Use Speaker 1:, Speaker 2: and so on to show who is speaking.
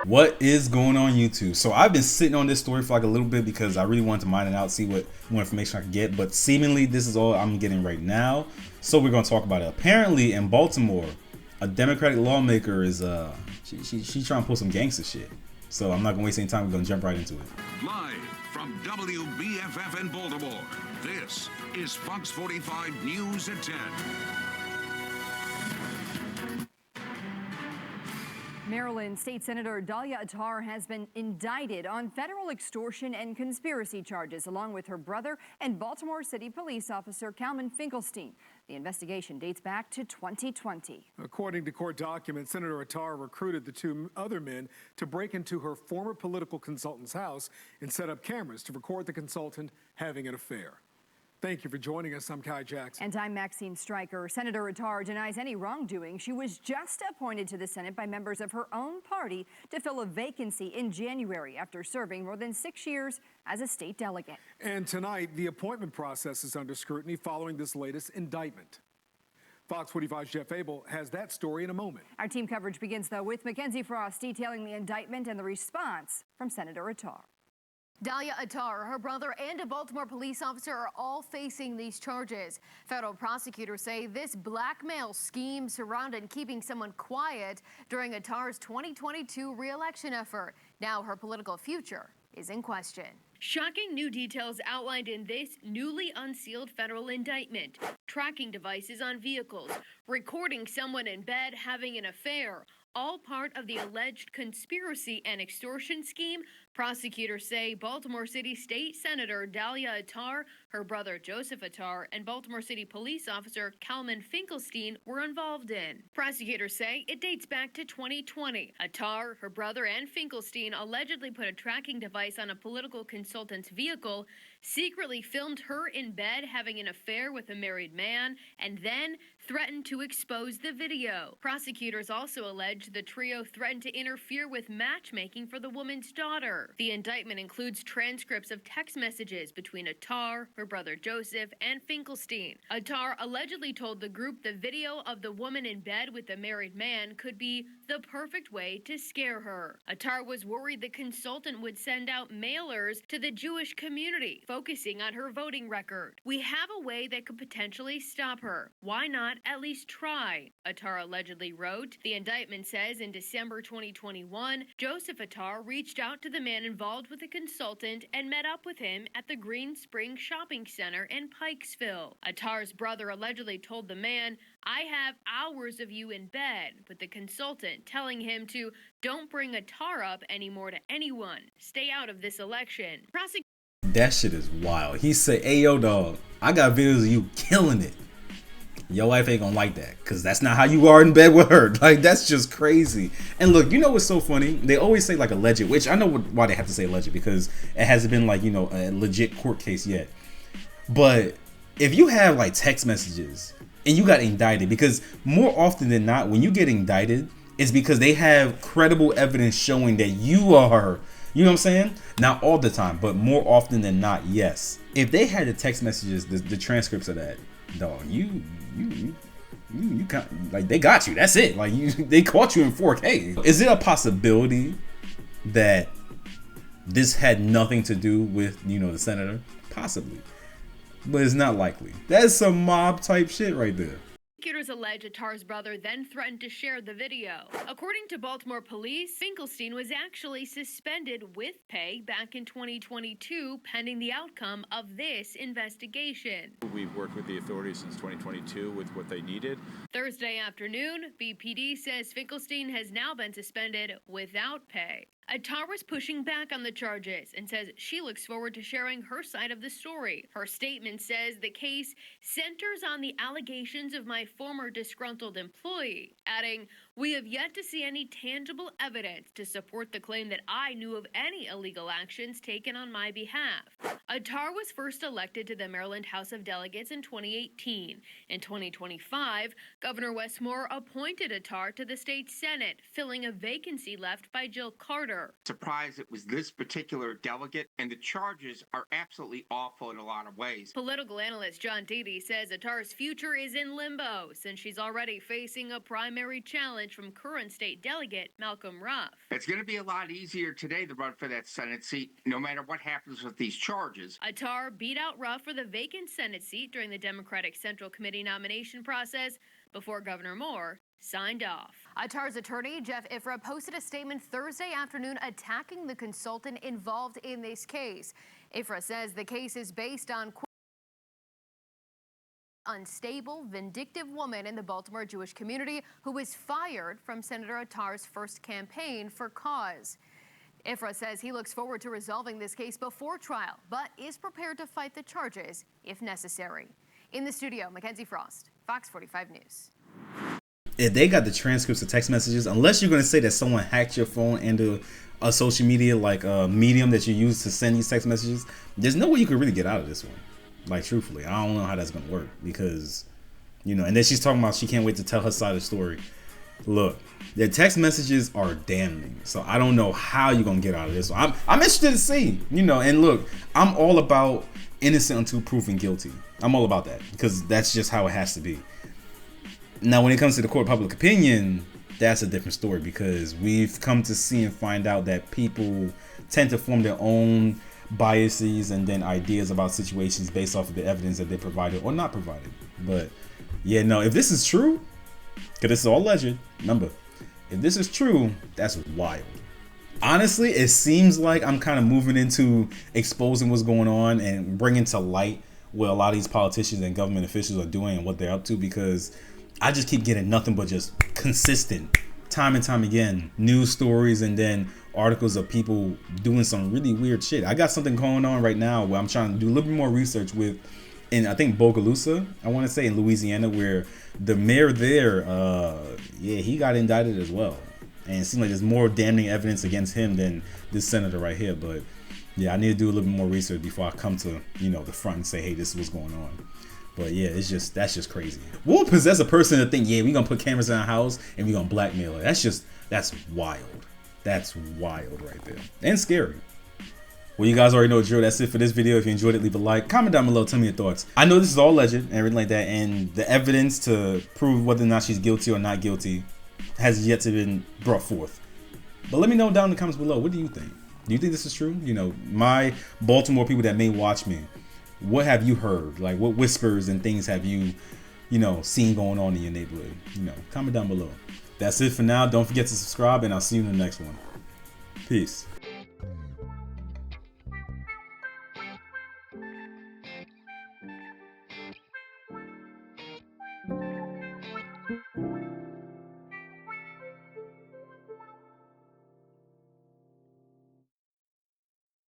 Speaker 1: What is going on, YouTube? So I've been sitting on this story for like a little bit because I really wanted to mine it out, see what more information I could get. But seemingly this is all I'm getting right now. So we're going to talk about it. Apparently in Baltimore, a Democratic lawmaker is she trying to pull some gangster shit. So I'm not going to waste any time. We're going to jump right into it.
Speaker 2: Live from WBFF in Baltimore, this is Fox 45 News at 10.
Speaker 3: Maryland State Senator Dalya Attar has been indicted on federal extortion and conspiracy charges, along with her brother and Baltimore City police officer Kalman Finkelstein. The investigation dates back to 2020.
Speaker 4: According to court documents, Senator Attar recruited the two other men to break into her former political consultant's house and set up cameras to record the consultant having an affair. Thank you for joining us. I'm Kai Jackson.
Speaker 3: And I'm Maxine Stryker. Senator Attar denies any wrongdoing. She was just appointed to the Senate by members of her own party to fill a vacancy in January after serving more than 6 years as a state delegate.
Speaker 4: And tonight, the appointment process is under scrutiny following this latest indictment. Fox 45's Jeff Abel has that story in a moment.
Speaker 3: Our team coverage begins, though, with Mackenzie Frost detailing the indictment and the response from Senator Attar.
Speaker 5: Dalya Attar, her brother, and a Baltimore police officer are all facing these charges. Federal prosecutors say this blackmail scheme surrounded keeping someone quiet during Attar's 2022 re-election effort. Now her political future is in question.
Speaker 6: Shocking new details outlined in this newly unsealed federal indictment. Tracking devices on vehicles, recording someone in bed having an affair, all part of the alleged conspiracy and extortion scheme. Prosecutors say Baltimore City State Senator Dalya Attar, her brother Joseph Attar, and Baltimore City police officer Kalman Finkelstein were involved in. Prosecutors say it dates back to 2020. Attar, her brother, and Finkelstein allegedly put a tracking device on a political consultant's vehicle, secretly filmed her in bed having an affair with a married man, and then threatened to expose the video. Prosecutors also allege the trio threatened to interfere with matchmaking for the woman's daughter. The indictment includes transcripts of text messages between Attar, her brother Joseph, and Finkelstein. Attar allegedly told the group the video of the woman in bed with the married man could be the perfect way to scare her. Attar was worried the consultant would send out mailers to the Jewish community, focusing on her voting record. "We have a way that could potentially stop her. Why not at least try?" Attar allegedly wrote. The indictment says in December 2021, Joseph Attar reached out to the man involved with the consultant and met up with him at the Green Spring Shopping Center in Pikesville. Attar's brother allegedly told the man, "I have hours of you in bed," with the consultant telling him to don't bring Attar up anymore to anyone. Stay out of this election.
Speaker 1: That shit is wild. He said, "Hey, yo, dog, I got videos of you killing it. Your wife ain't gonna like that because that's not how you are in bed with her." Like, that's just crazy. And look, you know what's so funny? They always say like alleged, which I know why they have to say alleged, because it hasn't been like, you know, a legit court case yet. But if you have like text messages and you got indicted, because more often than not, when you get indicted, it's because they have credible evidence showing that you are, you know what I'm saying? Not all the time, but more often than not, yes. If they had the text messages, the transcripts of that, dog, you can't, like, they got you. That's it. Like, they caught you in 4K. Is it a possibility that this had nothing to do with, you know, the senator? Possibly, but it's not likely. That's some mob type shit right there.
Speaker 6: Prosecutors allege Attar's brother then threatened to share the video. According to Baltimore police, Finkelstein was actually suspended with pay back in 2022, pending the outcome of this investigation.
Speaker 7: We've worked with the authorities since 2022 with what they needed.
Speaker 6: Thursday afternoon, BPD says Finkelstein has now been suspended without pay. Attar was pushing back on the charges and says she looks forward to sharing her side of the story. Her statement says the case centers on the allegations of my former disgruntled employee, adding, "We have yet to see any tangible evidence to support the claim that I knew of any illegal actions taken on my behalf." Attar was first elected to the Maryland House of Delegates in 2018. In 2025, Governor Wes Moore appointed Attar to the state Senate, filling a vacancy left by Jill Carter.
Speaker 8: Surprised it was this particular delegate, and the charges are absolutely awful in a lot of ways.
Speaker 6: Political analyst John Dede says Attar's future is in limbo since she's already facing a primary challenge challenge from current state delegate Malcolm Ruff.
Speaker 8: It's going to be a lot easier today to run for that Senate seat, no matter what happens with these charges.
Speaker 6: Attar beat out Ruff for the vacant Senate seat during the Democratic Central Committee nomination process before Governor Moore signed off.
Speaker 5: Attar's attorney, Jeff Ifrah, posted a statement Thursday afternoon attacking the consultant involved in this case. Ifrah says the case is based on unstable, vindictive woman in the Baltimore Jewish community who was fired from Senator Attar's first campaign for cause. Ifrah says he looks forward to resolving this case before trial, but is prepared to fight the charges if necessary. In the studio, Mackenzie Frost, Fox 45 News.
Speaker 1: If they got the transcripts of text messages, unless you're going to say that someone hacked your phone into a social media like a medium that you use to send these text messages, there's no way you could really get out of this one. Like, truthfully, I don't know how that's going to work because, you know, and then she's talking about she can't wait to tell her side of the story. Look, the text messages are damning, so I don't know how you're going to get out of this one. I'm interested to see, you know, and look, I'm all about innocent until proven guilty. I'm all about that because that's just how it has to be. Now, when it comes to the court of public opinion, that's a different story because we've come to see and find out that people tend to form their own biases and then ideas about situations based off of the evidence that they provided or not provided. But yeah, no, if this is true, because this is all alleged, remember, if this is true, that's wild. Honestly, it seems like I'm kind of moving into exposing what's going on and bringing to light what a lot of these politicians and government officials are doing and what they're up to, because I just keep getting nothing but just consistent, time and time again, news stories and then articles of people doing some really weird shit. I got something going on right now where I'm trying to do a little bit more research with, in I think Bogalusa, I want to say in Louisiana, where the mayor there, he got indicted as well. And it seems like there's more damning evidence against him than this senator right here. But yeah, I need to do a little bit more research before I come to, you know, the front and say, hey, this is what's going on. But yeah, that's just crazy. What would possess a person to think, yeah, we're gonna put cameras in our house and we're gonna blackmail her? That's wild. That's wild right there. And scary. Well, you guys already know the drill. That's it for this video. If you enjoyed it, leave a like. Comment down below. Tell me your thoughts. I know this is all alleged and everything like that, and the evidence to prove whether or not she's guilty or not guilty has yet to been brought forth. But let me know down in the comments below. What do you think? Do you think this is true? You know, my Baltimore people that may watch me, what have you heard? Like, what whispers and things have you, you know, seen going on in your neighborhood? You know, comment down below. That's it for now. Don't forget to subscribe, and I'll see you in the next one. Peace.